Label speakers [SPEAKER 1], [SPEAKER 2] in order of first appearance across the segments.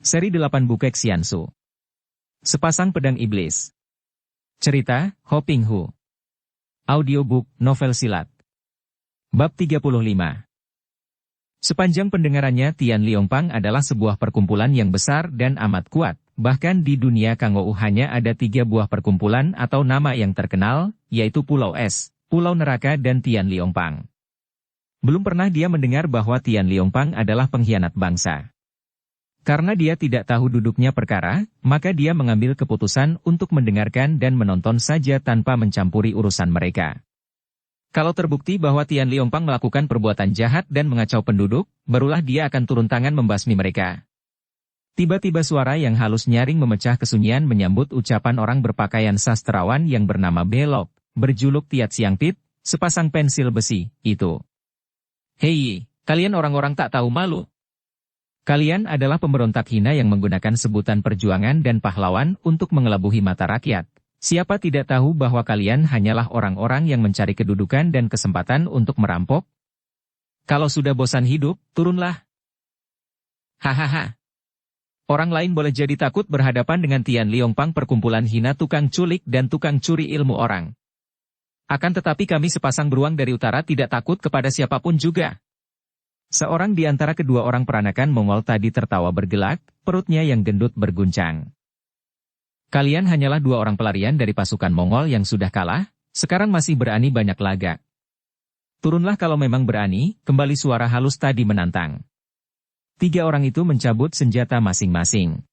[SPEAKER 1] Seri 8 Bukek Xiansu. Sepasang Pedang Iblis. Cerita, Ho Ping Hu. Audiobook, novel silat. Bab 35. Sepanjang pendengarannya Tian Liongpang adalah sebuah perkumpulan yang besar dan amat kuat. Bahkan di dunia Kangou hanya ada 3 buah perkumpulan atau nama yang terkenal, yaitu Pulau Es, Pulau Neraka dan Tian Liongpang. Belum pernah dia mendengar bahwa Tian Liongpang adalah pengkhianat bangsa. Karena dia tidak tahu duduknya perkara, maka dia mengambil keputusan untuk mendengarkan dan menonton saja tanpa mencampuri urusan mereka. Kalau terbukti bahwa Tian Liongpang melakukan perbuatan jahat dan mengacau penduduk, barulah dia akan turun tangan membasmi mereka. Tiba-tiba suara yang halus nyaring memecah kesunyian menyambut ucapan orang berpakaian sastrawan yang bernama Belok, berjuluk Tiat Siang Pit, sepasang pensil besi, itu. Hei, kalian orang-orang tak tahu malu. Kalian adalah pemberontak hina yang menggunakan sebutan perjuangan dan pahlawan untuk mengelabuhi mata rakyat. Siapa tidak tahu bahwa kalian hanyalah orang-orang yang mencari kedudukan dan kesempatan untuk merampok? Kalau sudah bosan hidup, turunlah. Hahaha. Orang lain boleh jadi takut berhadapan dengan Tian Liongpang, perkumpulan hina tukang culik dan tukang curi ilmu orang. Akan tetapi kami sepasang beruang dari utara tidak takut kepada siapapun juga. Seorang di antara kedua orang peranakan Mongol tadi tertawa bergelak, perutnya yang gendut berguncang. Kalian hanyalah 2 orang pelarian dari pasukan Mongol yang sudah kalah, sekarang masih berani banyak lagak. Turunlah kalau memang berani, kembali suara halus tadi menantang. 3 orang itu mencabut senjata masing-masing.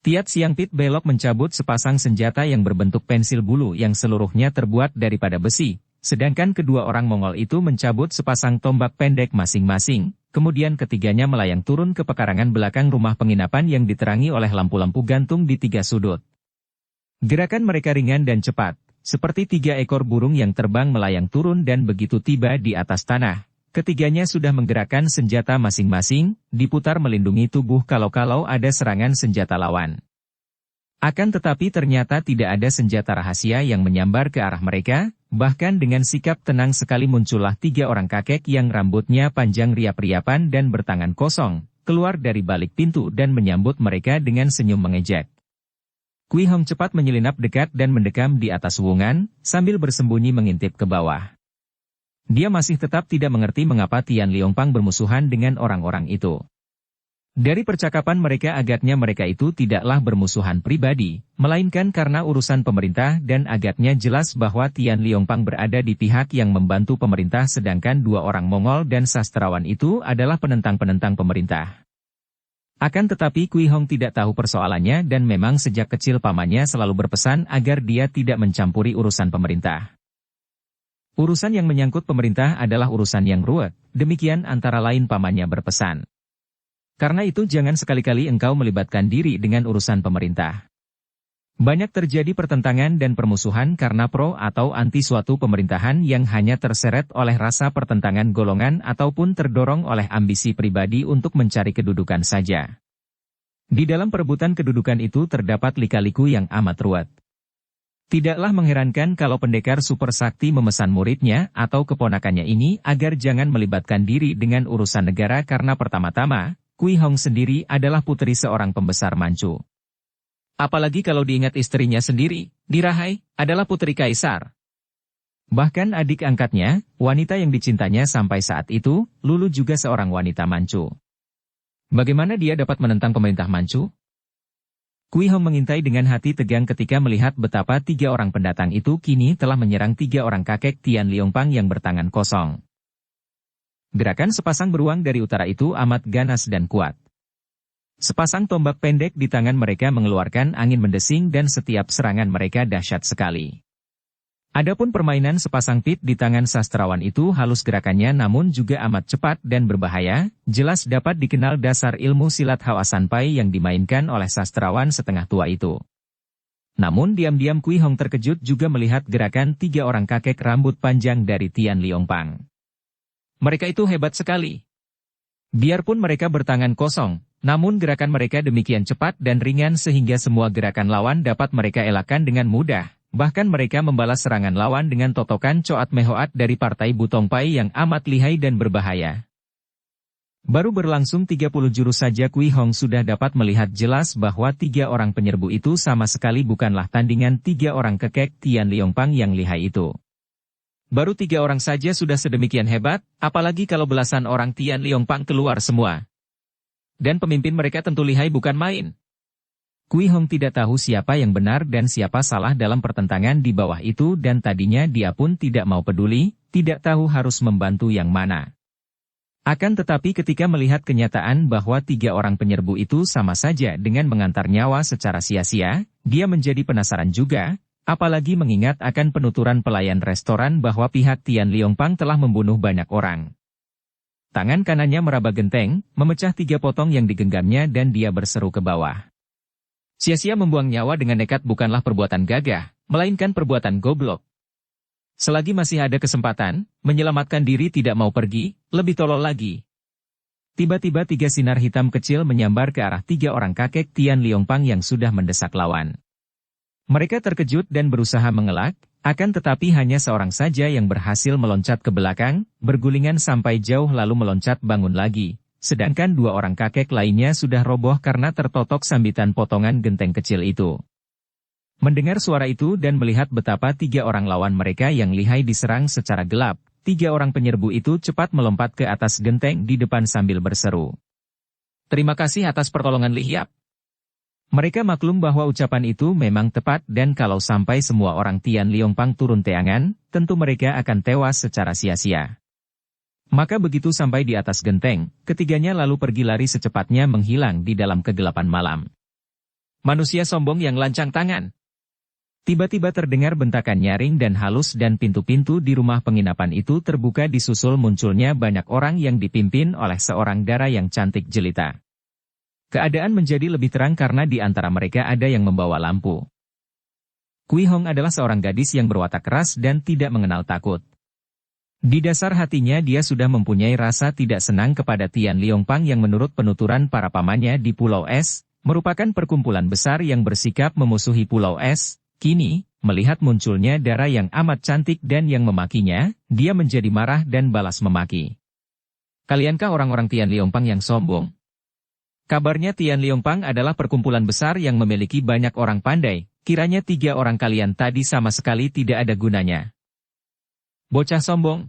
[SPEAKER 1] Tiat Siang Pit Belok mencabut sepasang senjata yang berbentuk pensil bulu yang seluruhnya terbuat daripada besi. Sedangkan kedua orang Mongol itu mencabut sepasang tombak pendek masing-masing, kemudian ketiganya melayang turun ke pekarangan belakang rumah penginapan yang diterangi oleh lampu-lampu gantung di 3 sudut. Gerakan mereka ringan dan cepat, seperti 3 ekor burung yang terbang melayang turun dan begitu tiba di atas tanah. Ketiganya sudah menggerakkan senjata masing-masing, diputar melindungi tubuh kalau-kalau ada serangan senjata lawan. Akan tetapi ternyata tidak ada senjata rahasia yang menyambar ke arah mereka. Bahkan dengan sikap tenang sekali muncullah 3 orang kakek yang rambutnya panjang riap-riapan dan bertangan kosong, keluar dari balik pintu dan menyambut mereka dengan senyum mengejek. Kui Hong cepat menyelinap dekat dan mendekam di atas wungan, sambil bersembunyi mengintip ke bawah. Dia masih tetap tidak mengerti mengapa Tian Liongpang bermusuhan dengan orang-orang itu. Dari percakapan mereka agaknya mereka itu tidaklah bermusuhan pribadi, melainkan karena urusan pemerintah dan agaknya jelas bahwa Tian Liongpang berada di pihak yang membantu pemerintah sedangkan 2 orang Mongol dan sastrawan itu adalah penentang-penentang pemerintah. Akan tetapi Kui Hong tidak tahu persoalannya dan memang sejak kecil pamannya selalu berpesan agar dia tidak mencampuri urusan pemerintah. Urusan yang menyangkut pemerintah adalah urusan yang ruwet, demikian antara lain pamannya berpesan. Karena itu jangan sekali-kali engkau melibatkan diri dengan urusan pemerintah. Banyak terjadi pertentangan dan permusuhan karena pro atau anti suatu pemerintahan yang hanya terseret oleh rasa pertentangan golongan ataupun terdorong oleh ambisi pribadi untuk mencari kedudukan saja. Di dalam perebutan kedudukan itu terdapat lika-liku yang amat ruwet. Tidaklah mengherankan kalau pendekar super sakti memesan muridnya atau keponakannya ini agar jangan melibatkan diri dengan urusan negara karena pertama-tama, Kui Hong sendiri adalah putri seorang pembesar Manchu. Apalagi kalau diingat istrinya sendiri, Dirahai, adalah putri kaisar. Bahkan adik angkatnya, wanita yang dicintanya sampai saat itu, Lulu juga seorang wanita Manchu. Bagaimana dia dapat menentang pemerintah Manchu? Kui Hong mengintai dengan hati tegang ketika melihat betapa 3 orang pendatang itu kini telah menyerang 3 orang kakek Tian Liongpang yang bertangan kosong. Gerakan sepasang beruang dari utara itu amat ganas dan kuat. Sepasang tombak pendek di tangan mereka mengeluarkan angin mendesing dan setiap serangan mereka dahsyat sekali. Adapun permainan sepasang pit di tangan sastrawan itu halus gerakannya namun juga amat cepat dan berbahaya, jelas dapat dikenal dasar ilmu silat Hawasan Pai yang dimainkan oleh sastrawan setengah tua itu. Namun diam-diam Kui Hong terkejut juga melihat gerakan 3 orang kakek rambut panjang dari Tian Liongpang. Mereka itu hebat sekali. Biarpun mereka bertangan kosong, namun gerakan mereka demikian cepat dan ringan sehingga semua gerakan lawan dapat mereka elakkan dengan mudah. Bahkan mereka membalas serangan lawan dengan totokan Coat Mehoat dari partai Butong Pai yang amat lihai dan berbahaya. Baru berlangsung 30 jurus saja Kui Hong sudah dapat melihat jelas bahwa 3 orang penyerbu itu sama sekali bukanlah tandingan 3 orang kekek Tian Liongpang yang lihai itu. Baru 3 orang saja sudah sedemikian hebat, apalagi kalau belasan orang Tian Liongpang keluar semua. Dan pemimpin mereka tentu lihai bukan main. Kui Hong tidak tahu siapa yang benar dan siapa salah dalam pertentangan di bawah itu dan tadinya dia pun tidak mau peduli, tidak tahu harus membantu yang mana. Akan tetapi ketika melihat kenyataan bahwa 3 orang penyerbu itu sama saja dengan mengantar nyawa secara sia-sia, dia menjadi penasaran juga, apalagi mengingat akan penuturan pelayan restoran bahwa pihak Tian Liongpang telah membunuh banyak orang. Tangan kanannya meraba genteng, memecah 3 potong yang digenggamnya dan dia berseru ke bawah. Sia-sia membuang nyawa dengan nekat bukanlah perbuatan gagah, melainkan perbuatan goblok. Selagi masih ada kesempatan, menyelamatkan diri tidak mau pergi, lebih tolol lagi. Tiba-tiba 3 sinar hitam kecil menyambar ke arah 3 orang kakek Tian Liongpang yang sudah mendesak lawan. Mereka terkejut dan berusaha mengelak, akan tetapi hanya seorang saja yang berhasil meloncat ke belakang, bergulingan sampai jauh lalu meloncat bangun lagi. Sedangkan 2 orang kakek lainnya sudah roboh karena tertotok sambitan potongan genteng kecil itu. Mendengar suara itu dan melihat betapa 3 orang lawan mereka yang lihai diserang secara gelap, 3 orang penyerbu itu cepat melompat ke atas genteng di depan sambil berseru. Terima kasih atas pertolongan Li Hiap. Mereka maklum bahwa ucapan itu memang tepat dan kalau sampai semua orang Tian Liongpang turun teangan, tentu mereka akan tewas secara sia-sia. Maka begitu sampai di atas genteng, ketiganya lalu pergi lari secepatnya menghilang di dalam kegelapan malam. Manusia sombong yang lancang tangan. Tiba-tiba terdengar bentakan nyaring dan halus dan pintu-pintu di rumah penginapan itu terbuka disusul munculnya banyak orang yang dipimpin oleh seorang dara yang cantik jelita. Keadaan menjadi lebih terang karena di antara mereka ada yang membawa lampu. Kui Hong adalah seorang gadis yang berwatak keras dan tidak mengenal takut. Di dasar hatinya dia sudah mempunyai rasa tidak senang kepada Tian Liongpang yang menurut penuturan para pamannya di Pulau Es, merupakan perkumpulan besar yang bersikap memusuhi Pulau Es. Kini, melihat munculnya dara yang amat cantik dan yang memakinya, dia menjadi marah dan balas memaki. Kaliankah orang-orang Tian Liongpang yang sombong? Kabarnya Tian Liongpang adalah perkumpulan besar yang memiliki banyak orang pandai, kiranya 3 orang kalian tadi sama sekali tidak ada gunanya. Bocah sombong.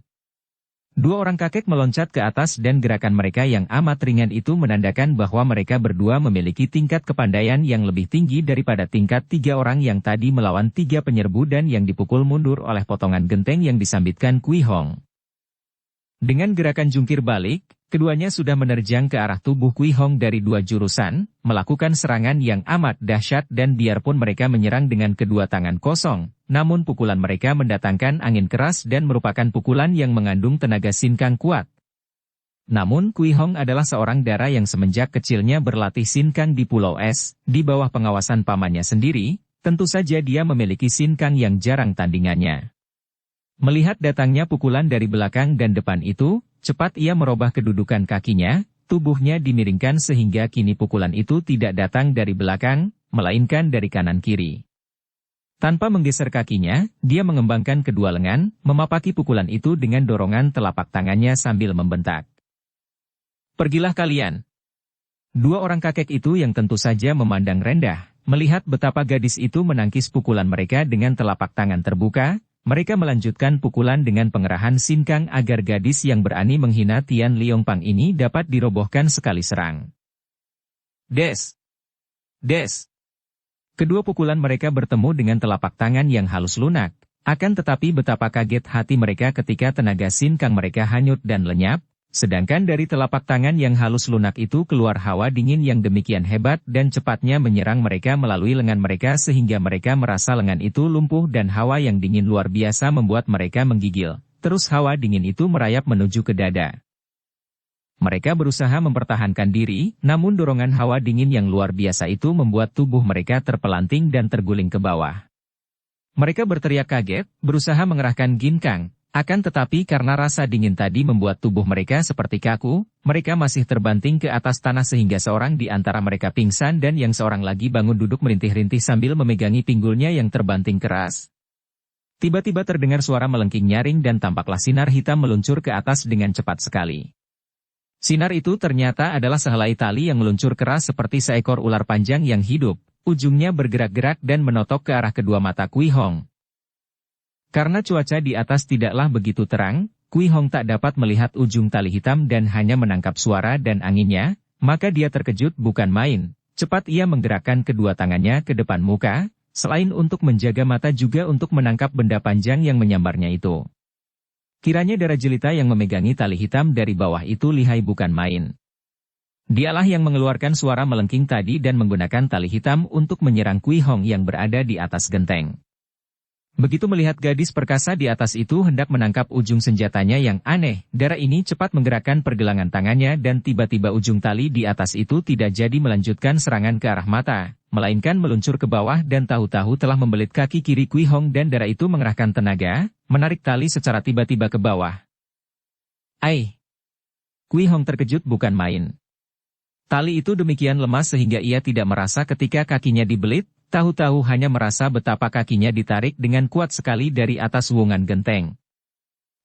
[SPEAKER 1] 2 orang kakek meloncat ke atas dan gerakan mereka yang amat ringan itu menandakan bahwa mereka berdua memiliki tingkat kepandaian yang lebih tinggi daripada tingkat 3 orang yang tadi melawan 3 penyerbu dan yang dipukul mundur oleh potongan genteng yang disambitkan Kui Hong. Dengan gerakan jungkir balik, keduanya sudah menerjang ke arah tubuh Kui Hong dari 2 jurusan, melakukan serangan yang amat dahsyat dan biarpun mereka menyerang dengan kedua tangan kosong, namun pukulan mereka mendatangkan angin keras dan merupakan pukulan yang mengandung tenaga sinkang kuat. Namun Kui Hong adalah seorang dara yang semenjak kecilnya berlatih sinkang di Pulau Es, di bawah pengawasan pamannya sendiri, tentu saja dia memiliki sinkang yang jarang tandingannya. Melihat datangnya pukulan dari belakang dan depan itu, cepat ia merubah kedudukan kakinya, tubuhnya dimiringkan sehingga kini pukulan itu tidak datang dari belakang, melainkan dari kanan kiri. Tanpa menggeser kakinya, dia mengembangkan kedua lengan, memapaki pukulan itu dengan dorongan telapak tangannya sambil membentak. Pergilah kalian. 2 orang kakek itu yang tentu saja memandang rendah, melihat betapa gadis itu menangkis pukulan mereka dengan telapak tangan terbuka, mereka melanjutkan pukulan dengan pengerahan sinkang agar gadis yang berani menghina Tian Liongpang ini dapat dirobohkan sekali serang. Des! Des! Kedua pukulan mereka bertemu dengan telapak tangan yang halus lunak, akan tetapi betapa kaget hati mereka ketika tenaga sinkang mereka hanyut dan lenyap, sedangkan dari telapak tangan yang halus lunak itu keluar hawa dingin yang demikian hebat dan cepatnya menyerang mereka melalui lengan mereka sehingga mereka merasa lengan itu lumpuh dan hawa yang dingin luar biasa membuat mereka menggigil, terus hawa dingin itu merayap menuju ke dada. Mereka berusaha mempertahankan diri, namun dorongan hawa dingin yang luar biasa itu membuat tubuh mereka terpelanting dan terguling ke bawah. Mereka berteriak kaget, berusaha mengerahkan ginkang. Akan tetapi karena rasa dingin tadi membuat tubuh mereka seperti kaku, mereka masih terbanting ke atas tanah sehingga seorang di antara mereka pingsan dan yang seorang lagi bangun duduk merintih-rintih sambil memegangi pinggulnya yang terbanting keras. Tiba-tiba terdengar suara melengking nyaring dan tampaklah sinar hitam meluncur ke atas dengan cepat sekali. Sinar itu ternyata adalah sehelai tali yang meluncur keras seperti seekor ular panjang yang hidup, ujungnya bergerak-gerak dan menotok ke arah kedua mata Kui Hong. Karena cuaca di atas tidaklah begitu terang, Kui Hong tak dapat melihat ujung tali hitam dan hanya menangkap suara dan anginnya, maka dia terkejut bukan main. Cepat ia menggerakkan kedua tangannya ke depan muka, selain untuk menjaga mata juga untuk menangkap benda panjang yang menyambarnya itu. Kiranya darah jelita yang memegangi tali hitam dari bawah itu lihai bukan main. Dialah yang mengeluarkan suara melengking tadi dan menggunakan tali hitam untuk menyerang Kui Hong yang berada di atas genteng. Begitu melihat gadis perkasa di atas itu hendak menangkap ujung senjatanya yang aneh, darah ini cepat menggerakkan pergelangan tangannya dan tiba-tiba ujung tali di atas itu tidak jadi melanjutkan serangan ke arah mata, melainkan meluncur ke bawah dan tahu-tahu telah membelit kaki kiri Kui Hong dan darah itu mengerahkan tenaga, menarik tali secara tiba-tiba ke bawah. Ai! Kui Hong terkejut bukan main. Tali itu demikian lemas sehingga ia tidak merasa ketika kakinya dibelit, tahu-tahu hanya merasa betapa kakinya ditarik dengan kuat sekali dari atas wungan genteng.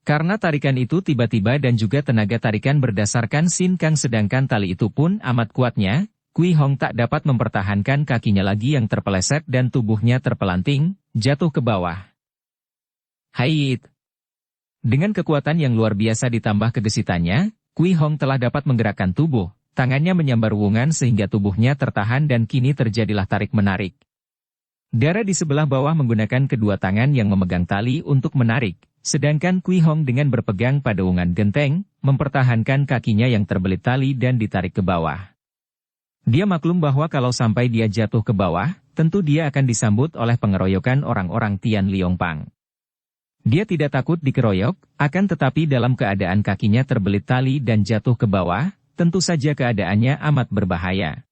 [SPEAKER 1] Karena tarikan itu tiba-tiba dan juga tenaga tarikan berdasarkan Sin Kang sedangkan tali itu pun amat kuatnya, Kui Hong tak dapat mempertahankan kakinya lagi yang terpeleset dan tubuhnya terpelanting, jatuh ke bawah. Hait! Dengan kekuatan yang luar biasa ditambah kegesitannya, Kui Hong telah dapat menggerakkan tubuh, tangannya menyambar wungan sehingga tubuhnya tertahan dan kini terjadilah tarik-menarik. Darah di sebelah bawah menggunakan kedua tangan yang memegang tali untuk menarik, sedangkan Kui Hong dengan berpegang pada wungan genteng, mempertahankan kakinya yang terbelit tali dan ditarik ke bawah. Dia maklum bahwa kalau sampai dia jatuh ke bawah, tentu dia akan disambut oleh pengeroyokan orang-orang Tian Liong Pang. Dia tidak takut dikeroyok, akan tetapi dalam keadaan kakinya terbelit tali dan jatuh ke bawah, tentu saja keadaannya amat berbahaya.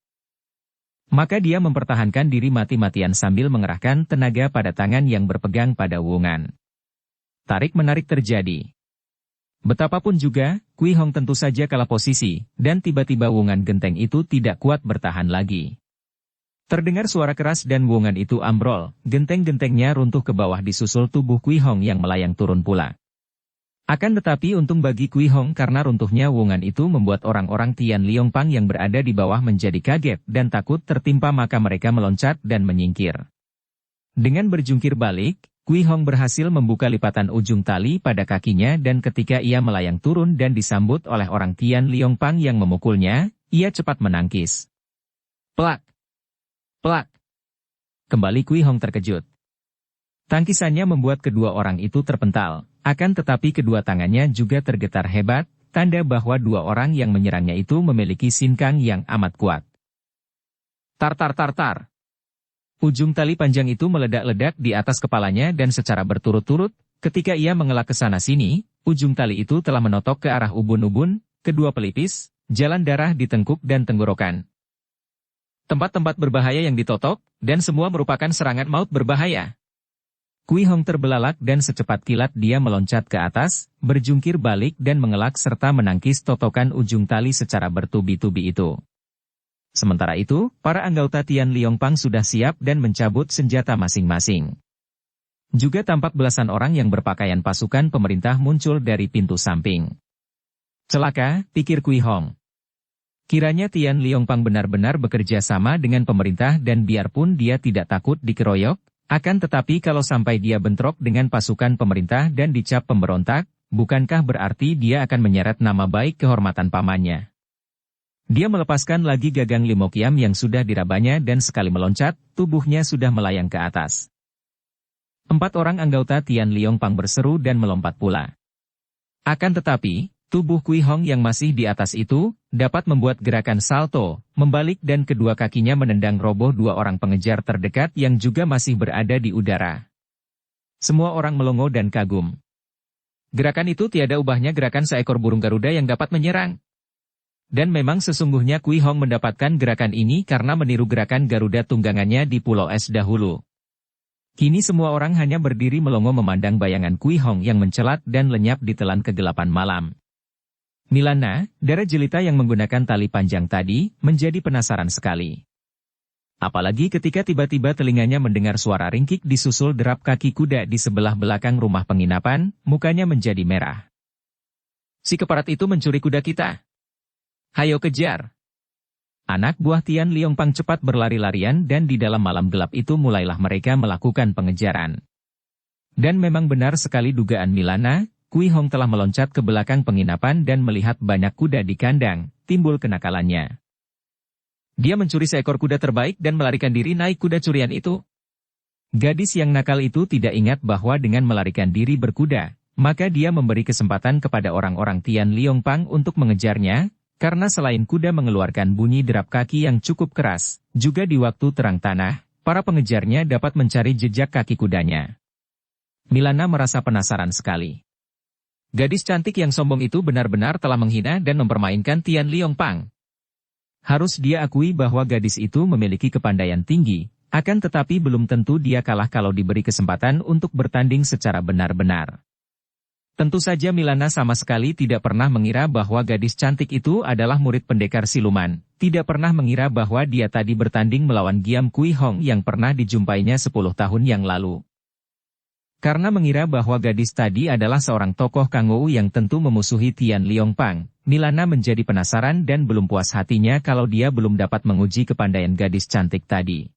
[SPEAKER 1] Maka dia mempertahankan diri mati-matian sambil mengerahkan tenaga pada tangan yang berpegang pada wungan. Tarik-menarik terjadi. Betapapun juga, Kui Hong tentu saja kalah posisi, dan tiba-tiba wungan genteng itu tidak kuat bertahan lagi. Terdengar suara keras dan wungan itu ambrol, genteng-gentengnya runtuh ke bawah disusul tubuh Kui Hong yang melayang turun pula. Akan tetapi untung bagi Kui Hong karena runtuhnya wungan itu membuat orang-orang Tian Liong Pang yang berada di bawah menjadi kaget dan takut tertimpa maka mereka meloncat dan menyingkir. Dengan berjungkir balik, Kui Hong berhasil membuka lipatan ujung tali pada kakinya dan ketika ia melayang turun dan disambut oleh orang Tian Liong Pang yang memukulnya, ia cepat menangkis. Plak! Plak! Kembali Kui Hong terkejut. Tangkisannya membuat kedua orang itu terpental. Akan tetapi kedua tangannya juga tergetar hebat, tanda bahwa dua orang yang menyerangnya itu memiliki Sin Kang yang amat kuat. Tar. Ujung tali panjang itu meledak-ledak di atas kepalanya dan secara berturut-turut, ketika ia mengelak ke sana-sini, ujung tali itu telah menotok ke arah ubun-ubun, kedua pelipis, jalan darah di tengkuk dan tenggorokan. Tempat-tempat berbahaya yang ditotok, dan semua merupakan serangan maut berbahaya. Kui Hong terbelalak dan secepat kilat dia meloncat ke atas, berjungkir balik dan mengelak serta menangkis totokan ujung tali secara bertubi-tubi itu. Sementara itu, para anggota Tian Liong Pang sudah siap dan mencabut senjata masing-masing. Juga tampak belasan orang yang berpakaian pasukan pemerintah muncul dari pintu samping. Celaka, pikir Kui Hong. Kiranya Tian Liong Pang benar-benar bekerja sama dengan pemerintah dan biarpun dia tidak takut dikeroyok, akan tetapi kalau sampai dia bentrok dengan pasukan pemerintah dan dicap pemberontak, bukankah berarti dia akan menyeret nama baik kehormatan pamannya? Dia melepaskan lagi gagang Limokiam yang sudah dirabanya dan sekali meloncat, tubuhnya sudah melayang ke atas. 4 orang anggota Tian Liong Pang berseru dan melompat pula. Akan tetapi, tubuh Kui Hong yang masih di atas itu, dapat membuat gerakan salto, membalik dan kedua kakinya menendang roboh 2 orang pengejar terdekat yang juga masih berada di udara. Semua orang melongo dan kagum. Gerakan itu tiada ubahnya gerakan seekor burung Garuda yang dapat menyerang. Dan memang sesungguhnya Kui Hong mendapatkan gerakan ini karena meniru gerakan Garuda tunggangannya di Pulau Es dahulu. Kini semua orang hanya berdiri melongo memandang bayangan Kui Hong yang mencelat dan lenyap di telan kegelapan malam. Milana, darah jelita yang menggunakan tali panjang tadi, menjadi penasaran sekali. Apalagi ketika tiba-tiba telinganya mendengar suara ringkik disusul derap kaki kuda di sebelah belakang rumah penginapan, mukanya menjadi merah. Si keparat itu mencuri kuda kita. Hayo kejar! Anak buah Tian Liongpang cepat berlari-larian dan di dalam malam gelap itu mulailah mereka melakukan pengejaran. Dan memang benar sekali dugaan Milana, Kui Hong telah meloncat ke belakang penginapan dan melihat banyak kuda di kandang, timbul kenakalannya. Dia mencuri seekor kuda terbaik dan melarikan diri naik kuda curian itu. Gadis yang nakal itu tidak ingat bahwa dengan melarikan diri berkuda, maka dia memberi kesempatan kepada orang-orang Tian Liongpang untuk mengejarnya, karena selain kuda mengeluarkan bunyi derap kaki yang cukup keras, juga di waktu terang tanah, para pengejarnya dapat mencari jejak kaki kudanya. Milana merasa penasaran sekali. Gadis cantik yang sombong itu benar-benar telah menghina dan mempermainkan Tian Liongpang. Harus dia akui bahwa gadis itu memiliki kepandaian tinggi, akan tetapi belum tentu dia kalah kalau diberi kesempatan untuk bertanding secara benar-benar. Tentu saja Milana sama sekali tidak pernah mengira bahwa gadis cantik itu adalah murid pendekar siluman, tidak pernah mengira bahwa dia tadi bertanding melawan Giam Kui Hong yang pernah dijumpainya 10 tahun yang lalu. Karena mengira bahwa gadis tadi adalah seorang tokoh Kangou yang tentu memusuhi Tian Liongpang, Milana menjadi penasaran dan belum puas hatinya kalau dia belum dapat menguji kepandaian gadis cantik tadi.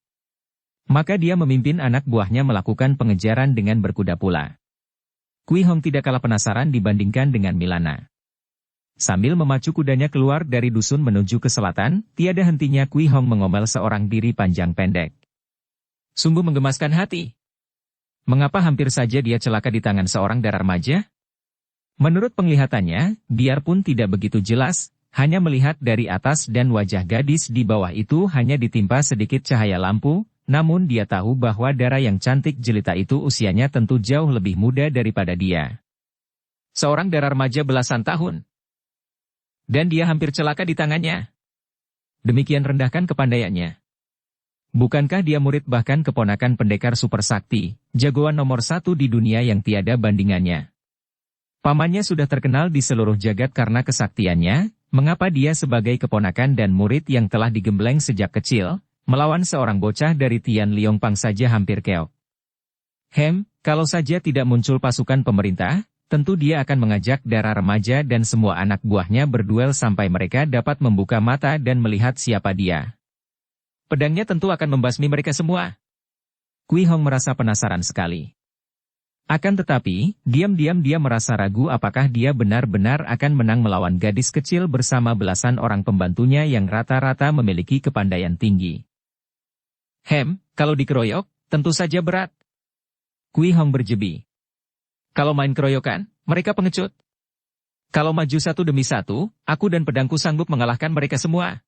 [SPEAKER 1] Maka dia memimpin anak buahnya melakukan pengejaran dengan berkuda pula. Kui Hong tidak kalah penasaran dibandingkan dengan Milana. Sambil memacu kudanya keluar dari dusun menuju ke selatan, tiada hentinya Kui Hong mengomel seorang diri panjang pendek. Sungguh menggemaskan hati. Mengapa hampir saja dia celaka di tangan seorang darah remaja? Menurut penglihatannya, biarpun tidak begitu jelas, hanya melihat dari atas dan wajah gadis di bawah itu hanya ditimpa sedikit cahaya lampu, namun dia tahu bahwa Dara yang cantik jelita itu usianya tentu jauh lebih muda daripada dia. Seorang Dara remaja belasan tahun. Dan dia hampir celaka di tangannya. Demikian rendahkan kepandaiannya. Bukankah dia murid bahkan keponakan pendekar super sakti, jagoan nomor 1 di dunia yang tiada bandingannya? Pamannya sudah terkenal di seluruh jagat karena kesaktiannya, mengapa dia sebagai keponakan dan murid yang telah digembleng sejak kecil, melawan seorang bocah dari Tian Liongpang saja hampir keok. Kalau saja tidak muncul pasukan pemerintah, tentu dia akan mengajak Dara remaja dan semua anak buahnya berduel sampai mereka dapat membuka mata dan melihat siapa dia. Pedangnya tentu akan membasmi mereka semua. Kui Hong merasa penasaran sekali. Akan tetapi, diam-diam dia merasa ragu apakah dia benar-benar akan menang melawan gadis kecil bersama belasan orang pembantunya yang rata-rata memiliki kepandaian tinggi. Kalau dikeroyok, tentu saja berat. Kui Hong berjebi. Kalau main keroyokan, mereka pengecut. Kalau maju satu demi satu, aku dan pedangku sanggup mengalahkan mereka semua.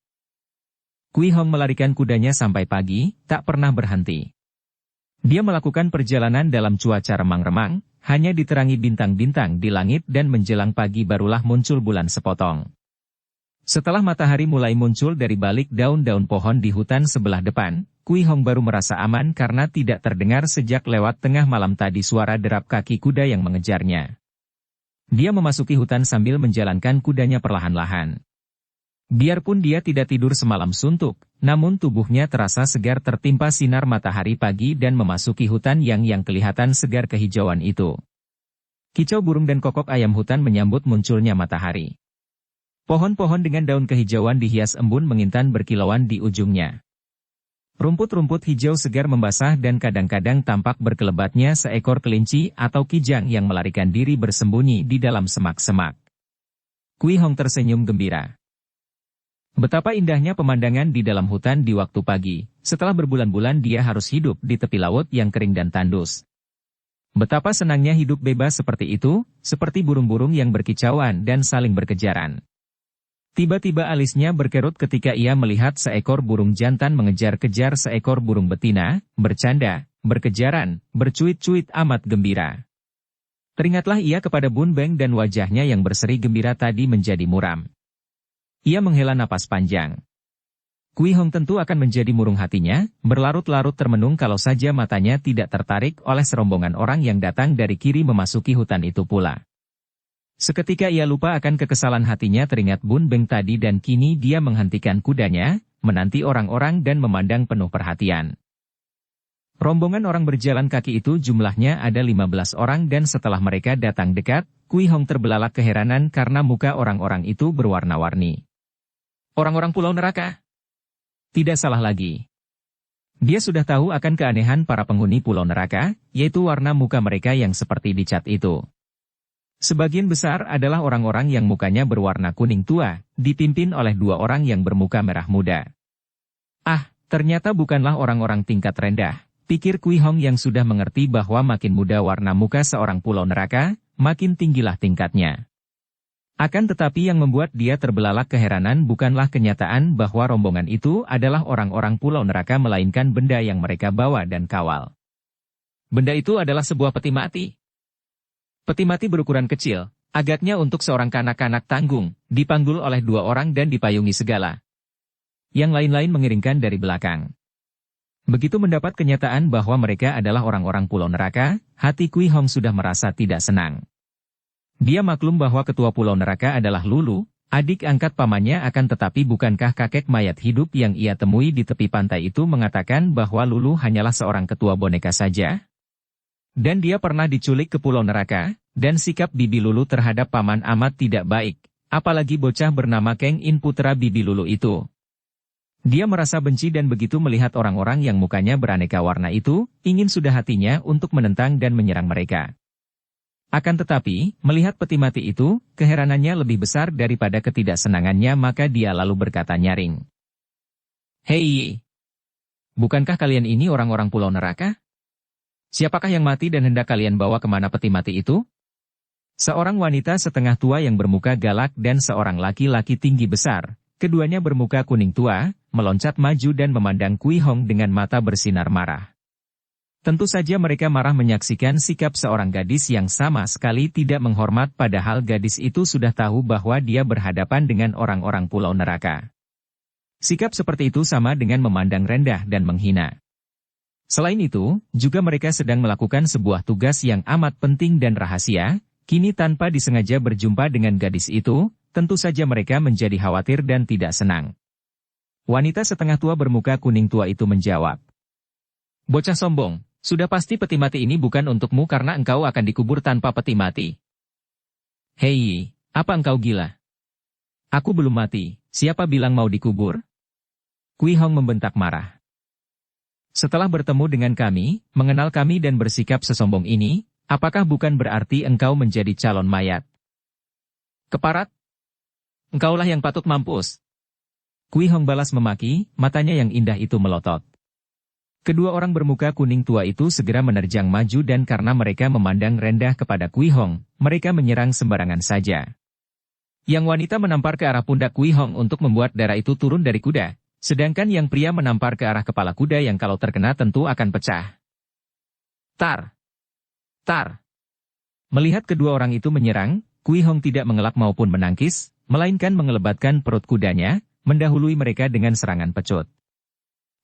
[SPEAKER 1] Kui Hong melarikan kudanya sampai pagi, tak pernah berhenti. Dia melakukan perjalanan dalam cuaca remang-remang, hanya diterangi bintang-bintang di langit dan menjelang pagi barulah muncul bulan sepotong. Setelah matahari mulai muncul dari balik daun-daun pohon di hutan sebelah depan, Kui Hong baru merasa aman karena tidak terdengar sejak lewat tengah malam tadi suara derap kaki kuda yang mengejarnya. Dia memasuki hutan sambil menjalankan kudanya perlahan-lahan. Biarpun dia tidak tidur semalam suntuk, namun tubuhnya terasa segar tertimpa sinar matahari pagi dan memasuki hutan yang kelihatan segar kehijauan itu. Kicau burung dan kokok ayam hutan menyambut munculnya matahari. Pohon-pohon dengan daun kehijauan dihias embun mengintan berkilauan di ujungnya. Rumput-rumput hijau segar membasah dan kadang-kadang tampak berkelebatnya seekor kelinci atau kijang yang melarikan diri bersembunyi di dalam semak-semak. Kui Hong tersenyum gembira. Betapa indahnya pemandangan di dalam hutan di waktu pagi, setelah berbulan-bulan dia harus hidup di tepi laut yang kering dan tandus. Betapa senangnya hidup bebas seperti itu, seperti burung-burung yang berkicauan dan saling berkejaran. Tiba-tiba alisnya berkerut ketika ia melihat seekor burung jantan mengejar-kejar seekor burung betina, bercanda, berkejaran, bercuit-cuit amat gembira. Teringatlah ia kepada Bun Beng dan wajahnya yang berseri gembira tadi menjadi muram. Ia menghela napas panjang. Kui Hong tentu akan menjadi murung hatinya, berlarut-larut termenung kalau saja matanya tidak tertarik oleh serombongan orang yang datang dari kiri memasuki hutan itu pula. Seketika ia lupa akan kekesalan hatinya teringat Bun Beng tadi dan kini dia menghentikan kudanya, menanti orang-orang dan memandang penuh perhatian. Rombongan orang berjalan kaki itu jumlahnya ada 15 orang dan setelah mereka datang dekat, Kui Hong terbelalak keheranan karena muka orang-orang itu berwarna-warni. Orang-orang pulau neraka? Tidak salah lagi. Dia sudah tahu akan keanehan para penghuni pulau neraka, yaitu warna muka mereka yang seperti dicat itu. Sebagian besar adalah orang-orang yang mukanya berwarna kuning tua, dipimpin oleh dua orang yang bermuka merah muda. Ah, ternyata bukanlah orang-orang tingkat rendah, pikir Kui Hong yang sudah mengerti bahwa makin muda warna muka seorang pulau neraka, makin tinggilah tingkatnya. Akan tetapi yang membuat dia terbelalak keheranan bukanlah kenyataan bahwa rombongan itu adalah orang-orang pulau neraka melainkan benda yang mereka bawa dan kawal. Benda itu adalah sebuah peti mati. Peti mati berukuran kecil, agaknya untuk seorang kanak-kanak tanggung, dipanggul oleh dua orang dan dipayungi segala. Yang lain-lain mengiringkan dari belakang. Begitu mendapat kenyataan bahwa mereka adalah orang-orang pulau neraka, hati Kui Hong sudah merasa tidak senang. Dia maklum bahwa ketua pulau neraka adalah Lulu, adik angkat pamannya akan tetapi bukankah kakek mayat hidup yang ia temui di tepi pantai itu mengatakan bahwa Lulu hanyalah seorang ketua boneka saja? Dan dia pernah diculik ke pulau neraka, dan sikap bibi Lulu terhadap paman amat tidak baik, apalagi bocah bernama Kang In putra bibi Lulu itu. Dia merasa benci dan begitu melihat orang-orang yang mukanya beraneka warna itu, ingin sudah hatinya untuk menentang dan menyerang mereka. Akan tetapi, melihat peti mati itu, keheranannya lebih besar daripada ketidaksenangannya maka dia lalu berkata nyaring. Hei! Bukankah kalian ini orang-orang pulau neraka? Siapakah yang mati dan hendak kalian bawa kemana peti mati itu? Seorang wanita setengah tua yang bermuka galak dan seorang laki-laki tinggi besar, keduanya bermuka kuning tua, meloncat maju dan memandang Kui Hong dengan mata bersinar marah. Tentu saja mereka marah menyaksikan sikap seorang gadis yang sama sekali tidak menghormat padahal gadis itu sudah tahu bahwa dia berhadapan dengan orang-orang pulau neraka. Sikap seperti itu sama dengan memandang rendah dan menghina. Selain itu, juga mereka sedang melakukan sebuah tugas yang amat penting dan rahasia, kini tanpa disengaja berjumpa dengan gadis itu, tentu saja mereka menjadi khawatir dan tidak senang. Wanita setengah tua bermuka kuning tua itu menjawab. Bocah sombong. Sudah pasti peti mati ini bukan untukmu karena engkau akan dikubur tanpa peti mati. Hei, apa engkau gila? Aku belum mati, siapa bilang mau dikubur? Kui Hong membentak marah. Setelah bertemu dengan kami, mengenal kami dan bersikap sesombong ini, apakah bukan berarti engkau menjadi calon mayat? Keparat? Engkaulah yang patut mampus. Kui Hong balas memaki, matanya yang indah itu melotot. Kedua orang bermuka kuning tua itu segera menerjang maju dan karena mereka memandang rendah kepada Kui Hong, mereka menyerang sembarangan saja. Yang wanita menampar ke arah pundak Kui Hong untuk membuat darah itu turun dari kuda, sedangkan yang pria menampar ke arah kepala kuda yang kalau terkena tentu akan pecah. Tar! Tar! Melihat kedua orang itu menyerang, Kui Hong tidak mengelak maupun menangkis, melainkan mengelebatkan perut kudanya, mendahului mereka dengan serangan pecut.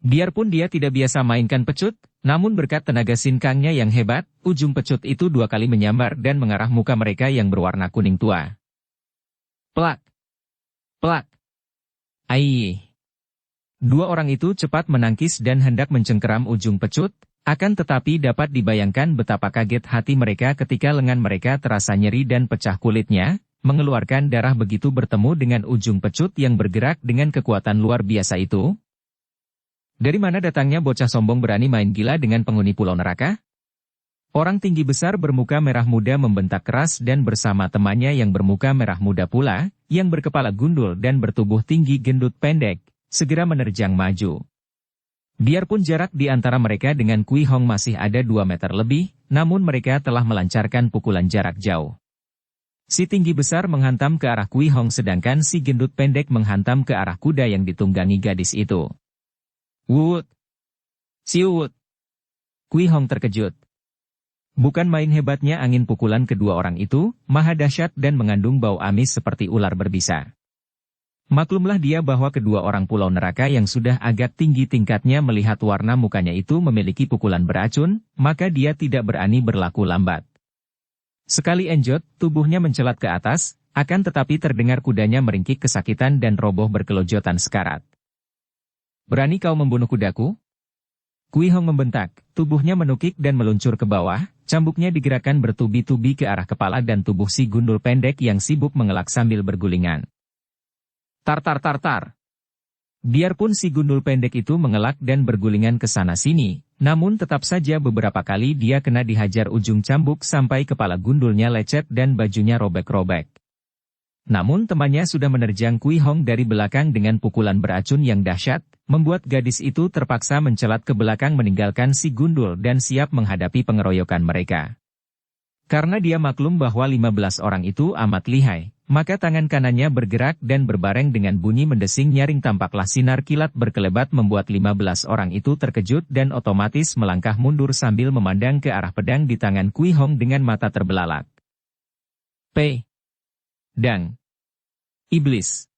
[SPEAKER 1] Biarpun dia tidak biasa mainkan pecut, namun berkat tenaga sinkangnya yang hebat, ujung pecut itu dua kali menyambar dan mengarah muka mereka yang berwarna kuning tua. Plak! Plak! Ai! Dua orang itu cepat menangkis dan hendak mencengkeram ujung pecut, akan tetapi dapat dibayangkan betapa kaget hati mereka ketika lengan mereka terasa nyeri dan pecah kulitnya, mengeluarkan darah begitu bertemu dengan ujung pecut yang bergerak dengan kekuatan luar biasa itu. Dari mana datangnya bocah sombong berani main gila dengan penghuni pulau neraka? Orang tinggi besar bermuka merah muda membentak keras dan bersama temannya yang bermuka merah muda pula, yang berkepala gundul dan bertubuh tinggi gendut pendek, segera menerjang maju. Biarpun jarak di antara mereka dengan Kui Hong masih ada 2 meter lebih, namun mereka telah melancarkan pukulan jarak jauh. Si tinggi besar menghantam ke arah Kui Hong sedangkan si gendut pendek menghantam ke arah kuda yang ditunggangi gadis itu. Wut! Siut! Kui Hong terkejut. Bukan main hebatnya angin pukulan kedua orang itu, maha dahsyat dan mengandung bau amis seperti ular berbisa. Maklumlah dia bahwa kedua orang pulau neraka yang sudah agak tinggi tingkatnya melihat warna mukanya itu memiliki pukulan beracun, maka dia tidak berani berlaku lambat. Sekali enjot, tubuhnya mencelat ke atas, akan tetapi terdengar kudanya meringkik kesakitan dan roboh berkelojotan sekarat. Berani kau membunuh kudaku? Kui Hong membentak, tubuhnya menukik dan meluncur ke bawah, cambuknya digerakkan bertubi-tubi ke arah kepala dan tubuh si gundul pendek yang sibuk mengelak sambil bergulingan. Tar tar tar tar. Biarpun si gundul pendek itu mengelak dan bergulingan ke sana-sini, namun tetap saja beberapa kali dia kena dihajar ujung cambuk sampai kepala gundulnya lecet dan bajunya robek-robek. Namun temannya sudah menerjang Kui Hong dari belakang dengan pukulan beracun yang dahsyat, membuat gadis itu terpaksa mencelat ke belakang meninggalkan si gundul dan siap menghadapi pengeroyokan mereka. Karena dia maklum bahwa 15 orang itu amat lihai, maka tangan kanannya bergerak dan berbareng dengan bunyi mendesing nyaring tampaklah sinar kilat berkelebat membuat 15 orang itu terkejut dan otomatis melangkah mundur sambil memandang ke arah pedang di tangan Kui Hong dengan mata terbelalak. Dang! Iblis!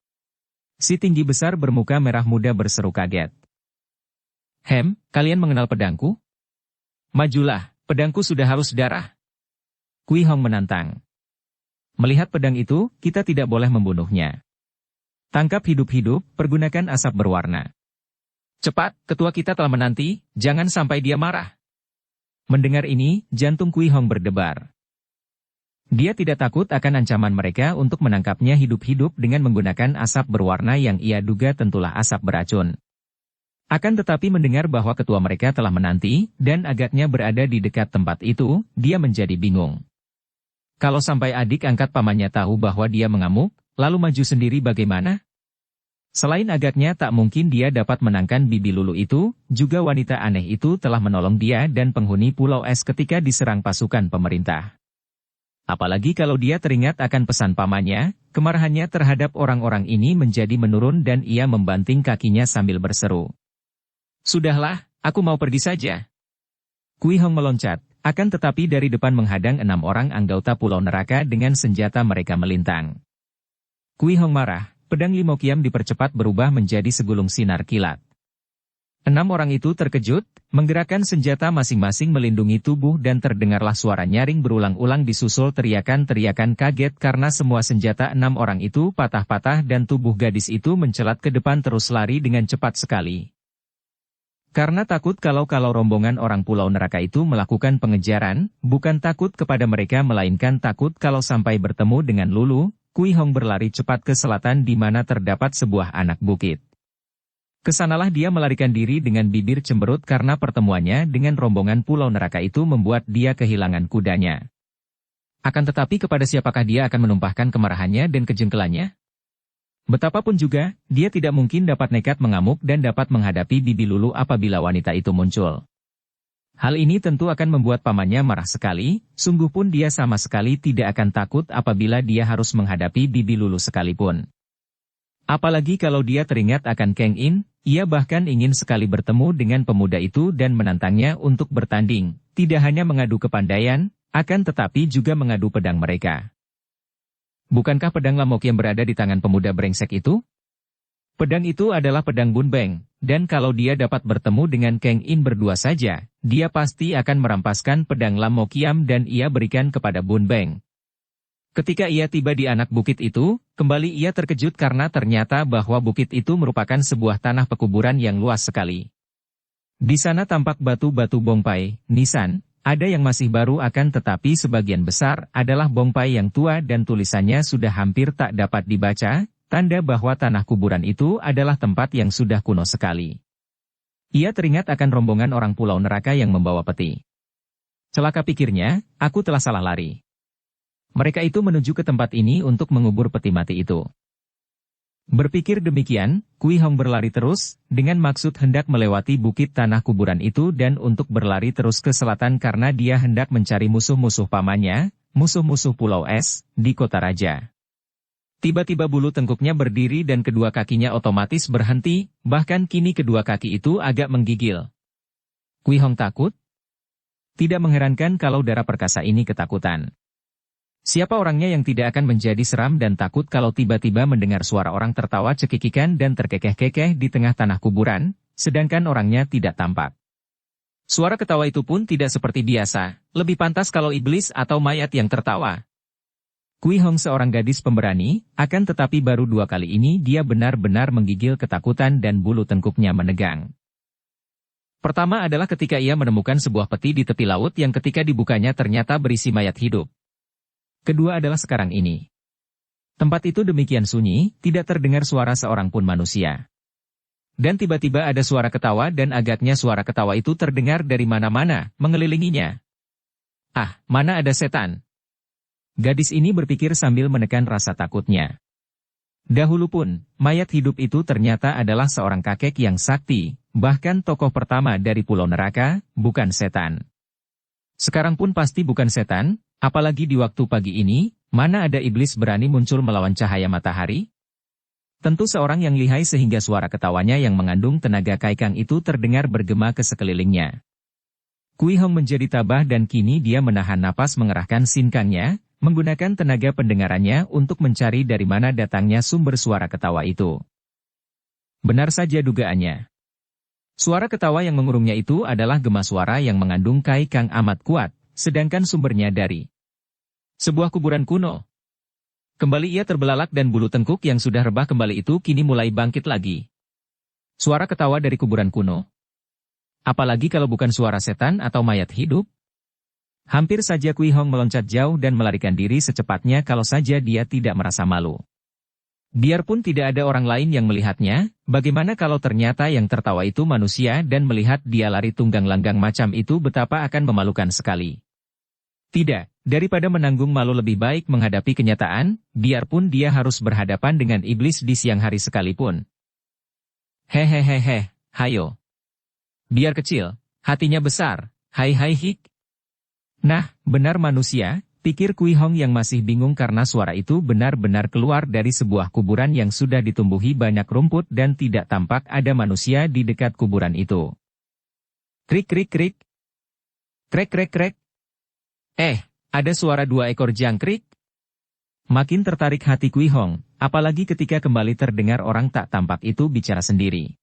[SPEAKER 1] Si tinggi besar bermuka merah muda berseru kaget. Kalian mengenal pedangku? Majulah, pedangku sudah haus darah. Kui Hong menantang. Melihat pedang itu, kita tidak boleh membunuhnya. Tangkap hidup-hidup, pergunakan asap berwarna. Cepat, ketua kita telah menanti, jangan sampai dia marah. Mendengar ini, jantung Kui Hong berdebar. Dia tidak takut akan ancaman mereka untuk menangkapnya hidup-hidup dengan menggunakan asap berwarna yang ia duga tentulah asap beracun. Akan tetapi mendengar bahwa ketua mereka telah menanti, dan agaknya berada di dekat tempat itu, dia menjadi bingung. Kalau sampai adik angkat pamannya tahu bahwa dia mengamuk, lalu maju sendiri bagaimana? Selain agaknya tak mungkin dia dapat menangkan bibi Lulu itu, juga wanita aneh itu telah menolong dia dan penghuni Pulau Es ketika diserang pasukan pemerintah. Apalagi kalau dia teringat akan pesan pamannya, kemarahannya terhadap orang-orang ini menjadi menurun dan ia membanting kakinya sambil berseru. Sudahlah, aku mau pergi saja. Kui Hong meloncat. Akan tetapi dari depan menghadang 6 orang anggota Pulau Neraka dengan senjata mereka melintang. Kui Hong marah, pedang Limau Kiam dipercepat berubah menjadi segulung sinar kilat. 6 orang itu terkejut, menggerakkan senjata masing-masing melindungi tubuh dan terdengarlah suara nyaring berulang-ulang disusul teriakan-teriakan kaget karena semua senjata 6 orang itu patah-patah dan tubuh gadis itu mencelat ke depan terus lari dengan cepat sekali. Karena takut kalau rombongan orang Pulau Neraka itu melakukan pengejaran, bukan takut kepada mereka melainkan takut kalau sampai bertemu dengan Lulu, Kui Hong berlari cepat ke selatan di mana terdapat sebuah anak bukit. Kesanalah dia melarikan diri dengan bibir cemberut karena pertemuannya dengan rombongan Pulau Neraka itu membuat dia kehilangan kudanya. Akan tetapi kepada siapakah dia akan menumpahkan kemarahannya dan kejengkelannya? Betapapun juga, dia tidak mungkin dapat nekat mengamuk dan dapat menghadapi bibi Lulu apabila wanita itu muncul. Hal ini tentu akan membuat pamannya marah sekali, sungguh pun dia sama sekali tidak akan takut apabila dia harus menghadapi bibi Lulu sekalipun. Apalagi kalau dia teringat akan Kang In, ia bahkan ingin sekali bertemu dengan pemuda itu dan menantangnya untuk bertanding, tidak hanya mengadu kepandaian, akan tetapi juga mengadu pedang mereka. Bukankah pedang Lamok yang berada di tangan pemuda brengsek itu? Pedang itu adalah pedang Bun Beng, dan kalau dia dapat bertemu dengan Kang In berdua saja, dia pasti akan merampaskan pedang Lamok Kiam dan ia berikan kepada Bun Beng. Ketika ia tiba di anak bukit itu, kembali ia terkejut karena ternyata bahwa bukit itu merupakan sebuah tanah pekuburan yang luas sekali. Di sana tampak batu-batu bongpai, nisan. Ada yang masih baru akan tetapi sebagian besar adalah bongpai yang tua dan tulisannya sudah hampir tak dapat dibaca, tanda bahwa tanah kuburan itu adalah tempat yang sudah kuno sekali. Ia teringat akan rombongan orang Pulau Neraka yang membawa peti. Celaka pikirnya, aku telah salah lari. Mereka itu menuju ke tempat ini untuk mengubur peti mati itu. Berpikir demikian, Kui Hong berlari terus, dengan maksud hendak melewati bukit tanah kuburan itu dan untuk berlari terus ke selatan karena dia hendak mencari musuh-musuh pamannya, musuh-musuh Pulau Es, di Kota Raja. Tiba-tiba bulu tengkuknya berdiri dan kedua kakinya otomatis berhenti, bahkan kini kedua kaki itu agak menggigil. Kui Hong takut? Tidak mengherankan kalau darah perkasa ini ketakutan. Siapa orangnya yang tidak akan menjadi seram dan takut kalau tiba-tiba mendengar suara orang tertawa cekikikan dan terkekeh-kekeh di tengah tanah kuburan, sedangkan orangnya tidak tampak. Suara ketawa itu pun tidak seperti biasa, lebih pantas kalau iblis atau mayat yang tertawa. Kui Hong seorang gadis pemberani, akan tetapi baru 2 kali ini dia benar-benar menggigil ketakutan dan bulu tengkuknya menegang. Pertama adalah ketika ia menemukan sebuah peti di tepi laut yang ketika dibukanya ternyata berisi mayat hidup. Kedua adalah sekarang ini. Tempat itu demikian sunyi, tidak terdengar suara seorang pun manusia. Dan tiba-tiba ada suara ketawa dan agaknya suara ketawa itu terdengar dari mana-mana, mengelilinginya. Ah, mana ada setan? Gadis ini berpikir sambil menekan rasa takutnya. Dahulu pun, mayat hidup itu ternyata adalah seorang kakek yang sakti, bahkan tokoh pertama dari Pulau Neraka, bukan setan. Sekarang pun pasti bukan setan, apalagi di waktu pagi ini, mana ada iblis berani muncul melawan cahaya matahari? Tentu seorang yang lihai sehingga suara ketawanya yang mengandung tenaga kaikang itu terdengar bergema ke sekelilingnya. Kui Hong menjadi tabah dan kini dia menahan napas mengerahkan sinkangnya, menggunakan tenaga pendengarannya untuk mencari dari mana datangnya sumber suara ketawa itu. Benar saja dugaannya. Suara ketawa yang mengurungnya itu adalah gema suara yang mengandung kaikang amat kuat, sedangkan sumbernya dari sebuah kuburan kuno. Kembali ia terbelalak dan bulu tengkuk yang sudah rebah kembali itu kini mulai bangkit lagi. Suara ketawa dari kuburan kuno? Apalagi kalau bukan suara setan atau mayat hidup? Hampir saja Kui Hong meloncat jauh dan melarikan diri secepatnya kalau saja dia tidak merasa malu. Biarpun tidak ada orang lain yang melihatnya, bagaimana kalau ternyata yang tertawa itu manusia dan melihat dia lari tunggang langgang macam itu betapa akan memalukan sekali. Tidak, daripada menanggung malu lebih baik menghadapi kenyataan, biarpun dia harus berhadapan dengan iblis di siang hari sekalipun. Hehehehe, hayo. Biar kecil, hatinya besar, hai hai hik. Nah, benar manusia, pikir Kui Hong yang masih bingung karena suara itu benar-benar keluar dari sebuah kuburan yang sudah ditumbuhi banyak rumput dan tidak tampak ada manusia di dekat kuburan itu. Krik krik krik. Krek krek krek. Ada suara 2 ekor jangkrik. Makin tertarik hati Kui Hong, apalagi ketika kembali terdengar orang tak tampak itu bicara sendiri.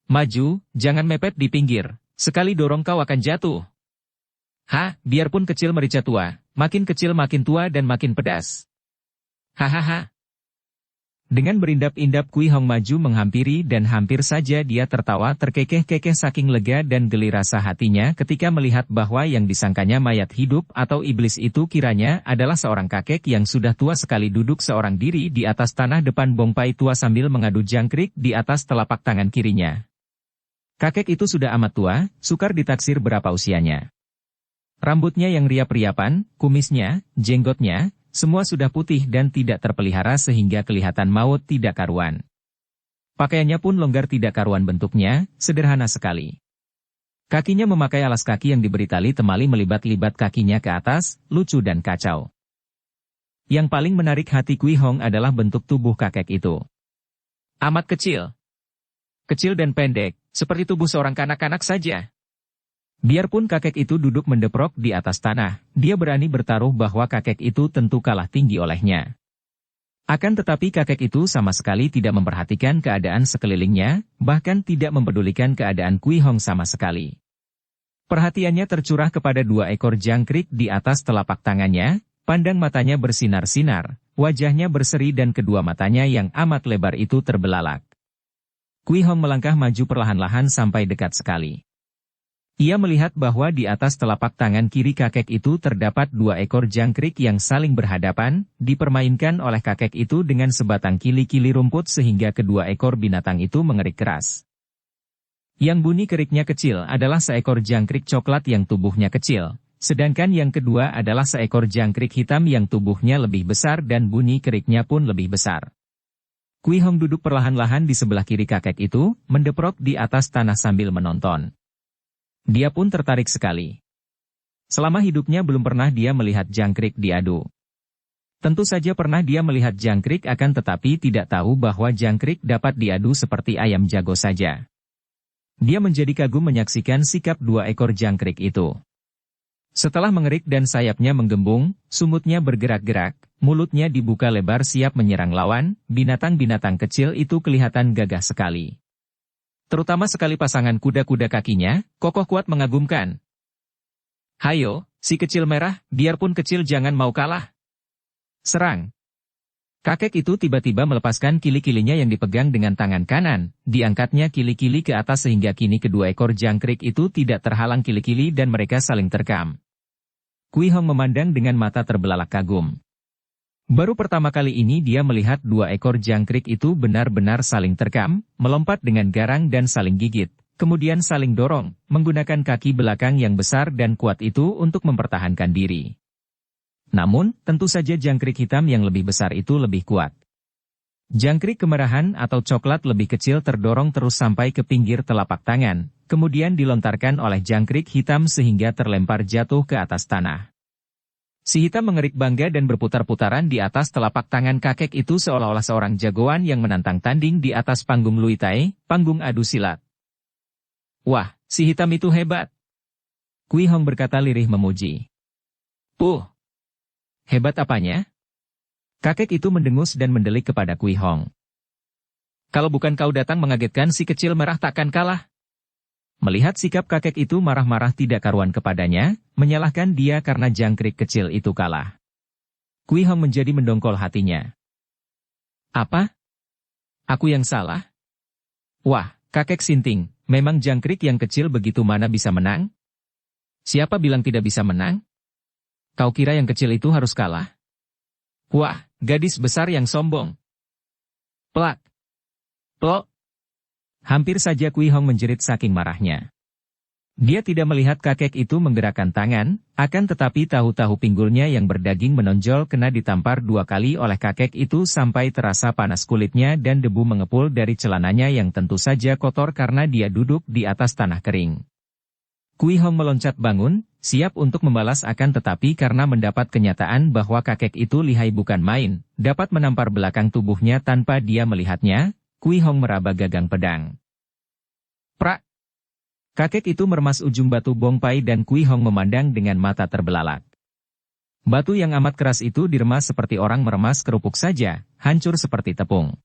[SPEAKER 1] Maju, jangan mepet di pinggir, sekali dorong kau akan jatuh. Biarpun kecil merica tua, makin kecil makin tua dan makin pedas. Hahaha. Dengan berindap-indap Kui Hong maju menghampiri dan hampir saja dia tertawa terkekeh-kekeh saking lega dan geli rasa hatinya ketika melihat bahwa yang disangkanya mayat hidup atau iblis itu kiranya adalah seorang kakek yang sudah tua sekali duduk seorang diri di atas tanah depan bongpai tua sambil mengadu jangkrik di atas telapak tangan kirinya. Kakek itu sudah amat tua, sukar ditaksir berapa usianya. Rambutnya yang riap-riapan, kumisnya, jenggotnya, semua sudah putih dan tidak terpelihara sehingga kelihatan maut tidak karuan. Pakaiannya pun longgar tidak karuan bentuknya, sederhana sekali. Kakinya memakai alas kaki yang diberi tali temali melibat-libat kakinya ke atas, lucu dan kacau. Yang paling menarik hati Kui Hong adalah bentuk tubuh kakek itu. Amat kecil. Kecil dan pendek, seperti tubuh seorang kanak-kanak saja. Biarpun kakek itu duduk mendeprok di atas tanah, dia berani bertaruh bahwa kakek itu tentu kalah tinggi olehnya. Akan tetapi kakek itu sama sekali tidak memperhatikan keadaan sekelilingnya, bahkan tidak mempedulikan keadaan Kui Hong sama sekali. Perhatiannya tercurah kepada 2 ekor jangkrik di atas telapak tangannya, pandang matanya bersinar-sinar, wajahnya berseri dan kedua matanya yang amat lebar itu terbelalak. Kui Hong melangkah maju perlahan-lahan sampai dekat sekali. Ia melihat bahwa di atas telapak tangan kiri kakek itu terdapat 2 ekor jangkrik yang saling berhadapan, dipermainkan oleh kakek itu dengan sebatang kili-kili rumput sehingga kedua ekor binatang itu mengerik keras. Yang bunyi keriknya kecil adalah seekor jangkrik coklat yang tubuhnya kecil, sedangkan yang kedua adalah seekor jangkrik hitam yang tubuhnya lebih besar dan bunyi keriknya pun lebih besar. Kui Hong duduk perlahan-lahan di sebelah kiri kakek itu, mendeprok di atas tanah sambil menonton. Dia pun tertarik sekali. Selama hidupnya belum pernah dia melihat jangkrik diadu. Tentu saja pernah dia melihat jangkrik akan tetapi tidak tahu bahwa jangkrik dapat diadu seperti ayam jago saja. Dia menjadi kagum menyaksikan sikap 2 ekor jangkrik itu. Setelah mengerik dan sayapnya menggembung, sumutnya bergerak-gerak, mulutnya dibuka lebar siap menyerang lawan, binatang-binatang kecil itu kelihatan gagah sekali. Terutama sekali pasangan kuda-kuda kakinya, kokoh kuat mengagumkan. Hayo, si kecil merah, biarpun kecil jangan mau kalah. Serang. Kakek itu tiba-tiba melepaskan kili-kilinya yang dipegang dengan tangan kanan, diangkatnya kili-kili ke atas sehingga kini kedua ekor jangkrik itu tidak terhalang kili-kili dan mereka saling terkam. Kui Hong memandang dengan mata terbelalak kagum. Baru pertama kali ini dia melihat dua ekor jangkrik itu benar-benar saling terkam, melompat dengan garang dan saling gigit, kemudian saling dorong, menggunakan kaki belakang yang besar dan kuat itu untuk mempertahankan diri. Namun, tentu saja jangkrik hitam yang lebih besar itu lebih kuat. Jangkrik kemerahan atau coklat lebih kecil terdorong terus sampai ke pinggir telapak tangan, kemudian dilontarkan oleh jangkrik hitam sehingga terlempar jatuh ke atas tanah. Si hitam mengerik bangga dan berputar-putaran di atas telapak tangan kakek itu seolah-olah seorang jagoan yang menantang tanding di atas panggung Luit Thai, panggung adu silat. Wah, si hitam itu hebat. Kui Hong berkata lirih memuji. Hebat apanya? Kakek itu mendengus dan mendelik kepada Kui Hong. Kalau bukan kau datang mengagetkan si kecil merah takkan kalah. Melihat sikap kakek itu marah-marah tidak karuan kepadanya, menyalahkan dia karena jangkrik kecil itu kalah. Kui Hong menjadi mendongkol hatinya. Apa? Aku yang salah? Wah, kakek sinting, memang jangkrik yang kecil begitu mana bisa menang? Siapa bilang tidak bisa menang? Kau kira yang kecil itu harus kalah? Wah, gadis besar yang sombong. Plak. Plok. Hampir saja Kui Hong menjerit saking marahnya. Dia tidak melihat kakek itu menggerakkan tangan, akan tetapi tahu-tahu pinggulnya yang berdaging menonjol kena ditampar 2 kali oleh kakek itu sampai terasa panas kulitnya dan debu mengepul dari celananya yang tentu saja kotor karena dia duduk di atas tanah kering. Kui Hong meloncat bangun, siap untuk membalas akan tetapi karena mendapat kenyataan bahwa kakek itu lihai bukan main, dapat menampar belakang tubuhnya tanpa dia melihatnya, Kui Hong meraba gagang pedang. Prak! Kakek itu meremas ujung batu bongpai dan Kui Hong memandang dengan mata terbelalak. Batu yang amat keras itu diremas seperti orang meremas kerupuk saja, hancur seperti tepung.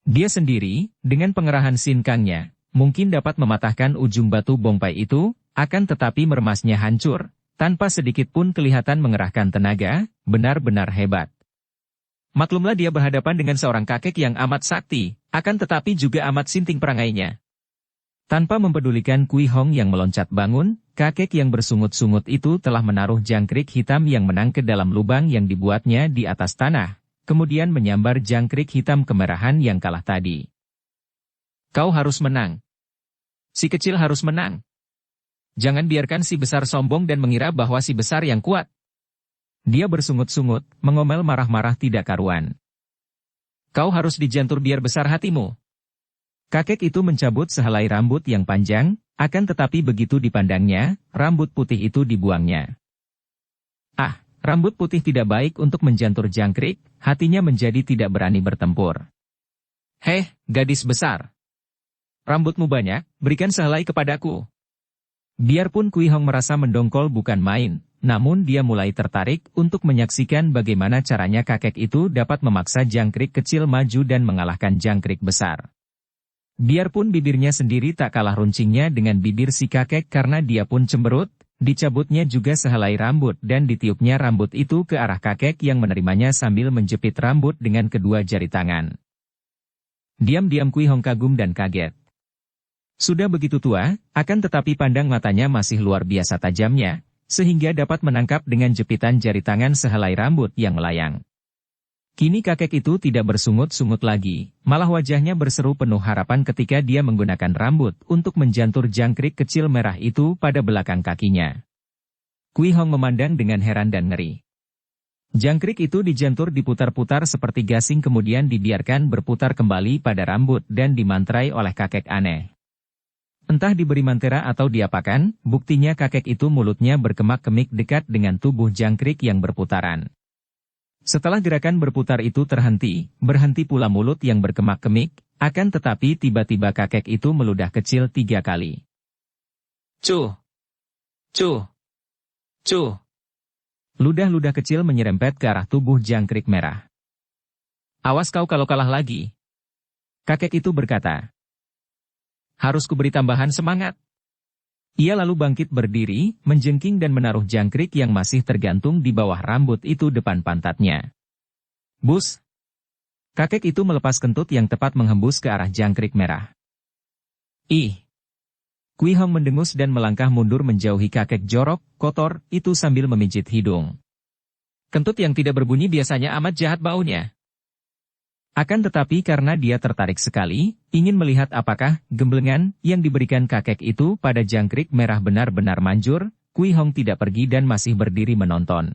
[SPEAKER 1] Dia sendiri, dengan pengerahan sinkangnya, mungkin dapat mematahkan ujung batu bongpai itu, akan tetapi meremasnya hancur, tanpa sedikit pun kelihatan mengerahkan tenaga, benar-benar hebat. Maklumlah dia berhadapan dengan seorang kakek yang amat sakti, akan tetapi juga amat sinting perangainya. Tanpa mempedulikan Kui Hong yang meloncat bangun, kakek yang bersungut-sungut itu telah menaruh jangkrik hitam yang menang ke dalam lubang yang dibuatnya di atas tanah, kemudian menyambar jangkrik hitam kemerahan yang kalah tadi. Kau harus menang. Si kecil harus menang. Jangan biarkan si besar sombong dan mengira bahwa si besar yang kuat. Dia bersungut-sungut, mengomel marah-marah tidak karuan. Kau harus dijantur biar besar hatimu. Kakek itu mencabut sehelai rambut yang panjang, akan tetapi begitu dipandangnya, rambut putih itu dibuangnya. Ah, rambut putih tidak baik untuk menjantur jangkrik, hatinya menjadi tidak berani bertempur. Heh, gadis besar. Rambutmu banyak, berikan sehelai kepadaku. Biarpun Kui Hong merasa mendongkol bukan main, namun dia mulai tertarik untuk menyaksikan bagaimana caranya kakek itu dapat memaksa jangkrik kecil maju dan mengalahkan jangkrik besar. Biarpun bibirnya sendiri tak kalah runcingnya dengan bibir si kakek karena dia pun cemberut, dicabutnya juga sehelai rambut dan ditiupnya rambut itu ke arah kakek yang menerimanya sambil menjepit rambut dengan kedua jari tangan. Diam-diam Kui Hong kagum dan kaget. Sudah begitu tua, akan tetapi pandang matanya masih luar biasa tajamnya, sehingga dapat menangkap dengan jepitan jari tangan sehelai rambut yang melayang. Kini kakek itu tidak bersungut-sungut lagi, malah wajahnya berseru penuh harapan ketika dia menggunakan rambut untuk menjantur jangkrik kecil merah itu pada belakang kakinya. Kui Hong memandang dengan heran dan ngeri. Jangkrik itu dijantur diputar-putar seperti gasing kemudian dibiarkan berputar kembali pada rambut dan dimantrai oleh kakek aneh. Entah diberi mantera atau diapakan, buktinya kakek itu mulutnya berkemak-kemik dekat dengan tubuh jangkrik yang berputaran. Setelah gerakan berputar itu berhenti pula mulut yang berkemak-kemik, akan tetapi tiba-tiba kakek itu meludah kecil 3 kali. Cuh! Cuh! Cuh! Ludah-ludah kecil menyerempet ke arah tubuh jangkrik merah. Awas kau kalau kalah lagi. Kakek itu berkata. Harus kuberi tambahan semangat. Ia lalu bangkit berdiri, menjengking dan menaruh jangkrik yang masih tergantung di bawah rambut itu depan pantatnya. Bus! Kakek itu melepas kentut yang tepat menghembus ke arah jangkrik merah. Ih! Kui Hong mendengus dan melangkah mundur menjauhi kakek jorok, kotor, itu sambil memijit hidung. Kentut yang tidak berbunyi biasanya amat jahat baunya. Akan tetapi karena dia tertarik sekali, ingin melihat apakah gemblengan yang diberikan kakek itu pada jangkrik merah benar-benar manjur, Kui Hong tidak pergi dan masih berdiri menonton.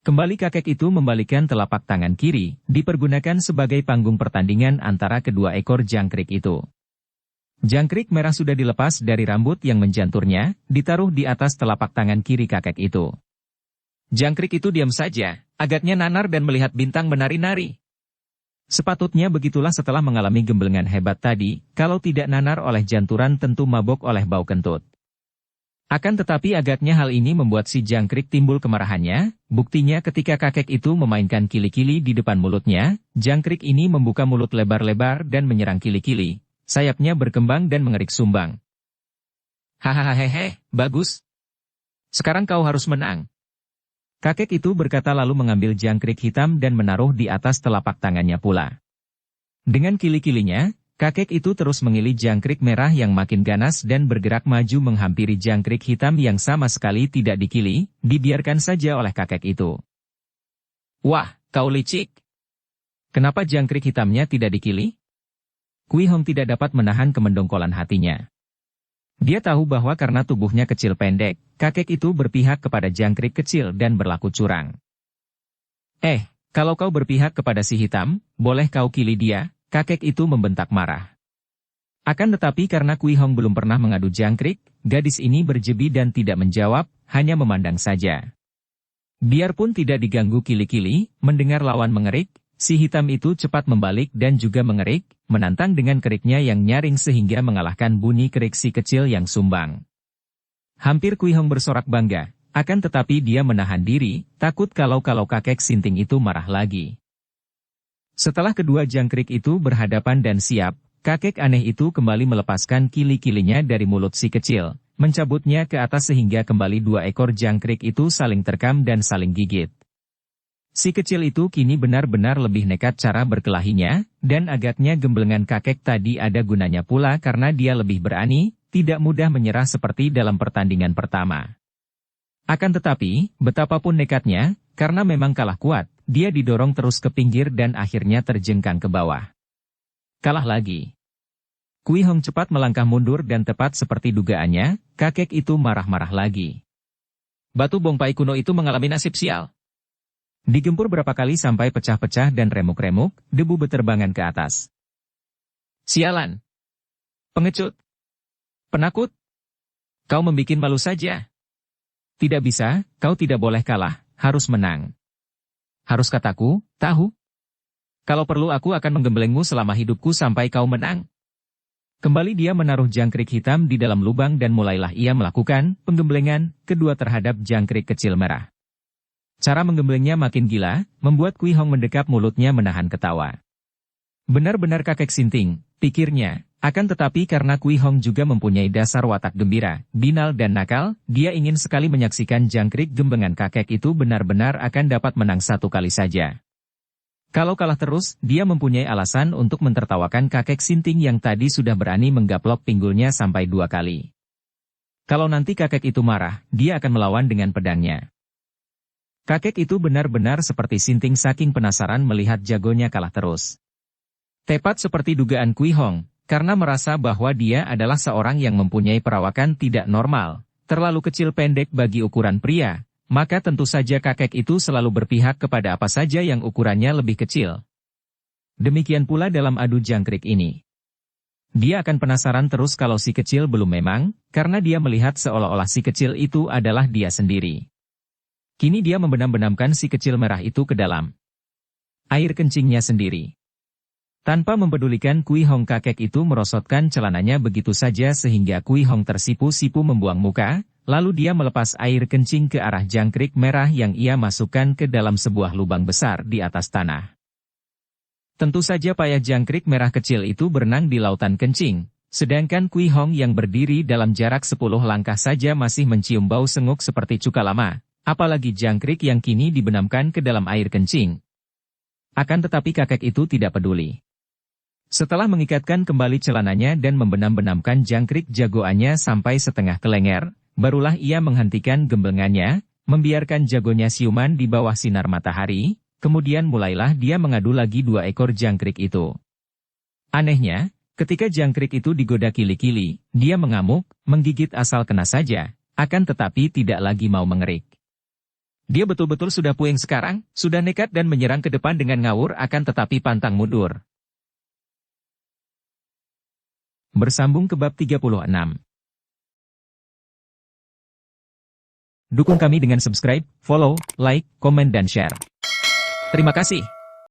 [SPEAKER 1] Kembali kakek itu membalikkan telapak tangan kiri, dipergunakan sebagai panggung pertandingan antara kedua ekor jangkrik itu. Jangkrik merah sudah dilepas dari rambut yang menjanturnya, ditaruh di atas telapak tangan kiri kakek itu. Jangkrik itu diam saja, agaknya nanar dan melihat bintang menari-nari. Sepatutnya begitulah setelah mengalami gemblengan hebat tadi, kalau tidak nanar oleh janturan tentu mabok oleh bau kentut. Akan tetapi agaknya hal ini membuat si jangkrik timbul kemarahannya, buktinya ketika kakek itu memainkan kili-kili di depan mulutnya, jangkrik ini membuka mulut lebar-lebar dan menyerang kili-kili, sayapnya berkembang dan mengerik sumbang. Hahaha, bagus. Sekarang kau harus menang. Kakek itu berkata lalu mengambil jangkrik hitam dan menaruh di atas telapak tangannya pula. Dengan kili-kilinya, kakek itu terus mengili jangkrik merah yang makin ganas dan bergerak maju menghampiri jangkrik hitam yang sama sekali tidak dikili, dibiarkan saja oleh kakek itu. Wah, kau licik! Kenapa jangkrik hitamnya tidak dikili? Kui Hong tidak dapat menahan kemendongkolan hatinya. Dia tahu bahwa karena tubuhnya kecil pendek, kakek itu berpihak kepada jangkrik kecil dan berlaku curang. Kalau kau berpihak kepada si hitam, boleh kau kili dia, kakek itu membentak marah. Akan tetapi karena Kui Hong belum pernah mengadu jangkrik, gadis ini berjebi dan tidak menjawab, hanya memandang saja. Biarpun tidak diganggu kili-kili, mendengar lawan mengerik, si hitam itu cepat membalik dan juga mengerik, menantang dengan keriknya yang nyaring sehingga mengalahkan bunyi kerik si kecil yang sumbang. Hampir Kui Hong bersorak bangga, akan tetapi dia menahan diri, takut kalau kakek sinting itu marah lagi. Setelah kedua jangkrik itu berhadapan dan siap, kakek aneh itu kembali melepaskan kili-kilinya dari mulut si kecil, mencabutnya ke atas sehingga kembali dua ekor jangkrik itu saling terkam dan saling gigit. Si kecil itu kini benar-benar lebih nekat cara berkelahinya, dan agaknya gemblengan kakek tadi ada gunanya pula karena dia lebih berani, tidak mudah menyerah seperti dalam pertandingan pertama. Akan tetapi, betapapun nekatnya, karena memang kalah kuat, dia didorong terus ke pinggir dan akhirnya terjengkang ke bawah. Kalah lagi. Kui Hong cepat melangkah mundur dan tepat seperti dugaannya, kakek itu marah-marah lagi. Batu bongpai kuno itu mengalami nasib sial. Digempur berapa kali sampai pecah-pecah dan remuk-remuk, debu beterbangan ke atas. Sialan! Pengecut! Penakut! Kau membikin malu saja. Tidak bisa, kau tidak boleh kalah, harus menang. Harus kataku, tahu? Kalau perlu aku akan menggemblengmu selama hidupku sampai kau menang. Kembali dia menaruh jangkrik hitam di dalam lubang dan mulailah ia melakukan penggemblengan kedua terhadap jangkrik kecil merah. Cara menggemblengnya makin gila, membuat Kui Hong mendekap mulutnya menahan ketawa. Benar-benar kakek sinting, pikirnya, akan tetapi karena Kui Hong juga mempunyai dasar watak gembira, binal dan nakal, dia ingin sekali menyaksikan jangkrik gembengan kakek itu benar-benar akan dapat menang satu kali saja. Kalau kalah terus, dia mempunyai alasan untuk mentertawakan kakek sinting yang tadi sudah berani menggaplok pinggulnya sampai 2 kali. Kalau nanti kakek itu marah, dia akan melawan dengan pedangnya. Kakek itu benar-benar seperti sinting saking penasaran melihat jagonya kalah terus. Tepat seperti dugaan Kui Hong, karena merasa bahwa dia adalah seorang yang mempunyai perawakan tidak normal, terlalu kecil pendek bagi ukuran pria, maka tentu saja kakek itu selalu berpihak kepada apa saja yang ukurannya lebih kecil. Demikian pula dalam adu jangkrik ini. Dia akan penasaran terus kalau si kecil belum memang, karena dia melihat seolah-olah si kecil itu adalah dia sendiri. Kini dia membenam-benamkan si kecil merah itu ke dalam air kencingnya sendiri. Tanpa mempedulikan Kui Hong, kakek itu merosotkan celananya begitu saja sehingga Kui Hong tersipu-sipu membuang muka, lalu dia melepas air kencing ke arah jangkrik merah yang ia masukkan ke dalam sebuah lubang besar di atas tanah. Tentu saja payah jangkrik merah kecil itu berenang di lautan kencing, sedangkan Kui Hong yang berdiri dalam jarak 10 langkah saja masih mencium bau senguk seperti cuka lama. Apalagi jangkrik yang kini dibenamkan ke dalam air kencing. Akan tetapi kakek itu tidak peduli. Setelah mengikatkan kembali celananya dan membenam-benamkan jangkrik jagoannya sampai setengah ke leher, barulah ia menghentikan gemblengannya, Membiarkan jagonya siuman di bawah sinar matahari, kemudian mulailah dia mengadu lagi 2 ekor jangkrik itu. Anehnya, ketika jangkrik itu digoda kili-kili, dia mengamuk, menggigit asal kena saja, akan tetapi tidak lagi mau mengerik. Dia betul-betul sudah puing sekarang, sudah nekat dan menyerang ke depan dengan ngawur akan tetapi pantang mundur. Bersambung ke bab 36. Dukung kami dengan subscribe, follow, like, komen dan share. Terima kasih.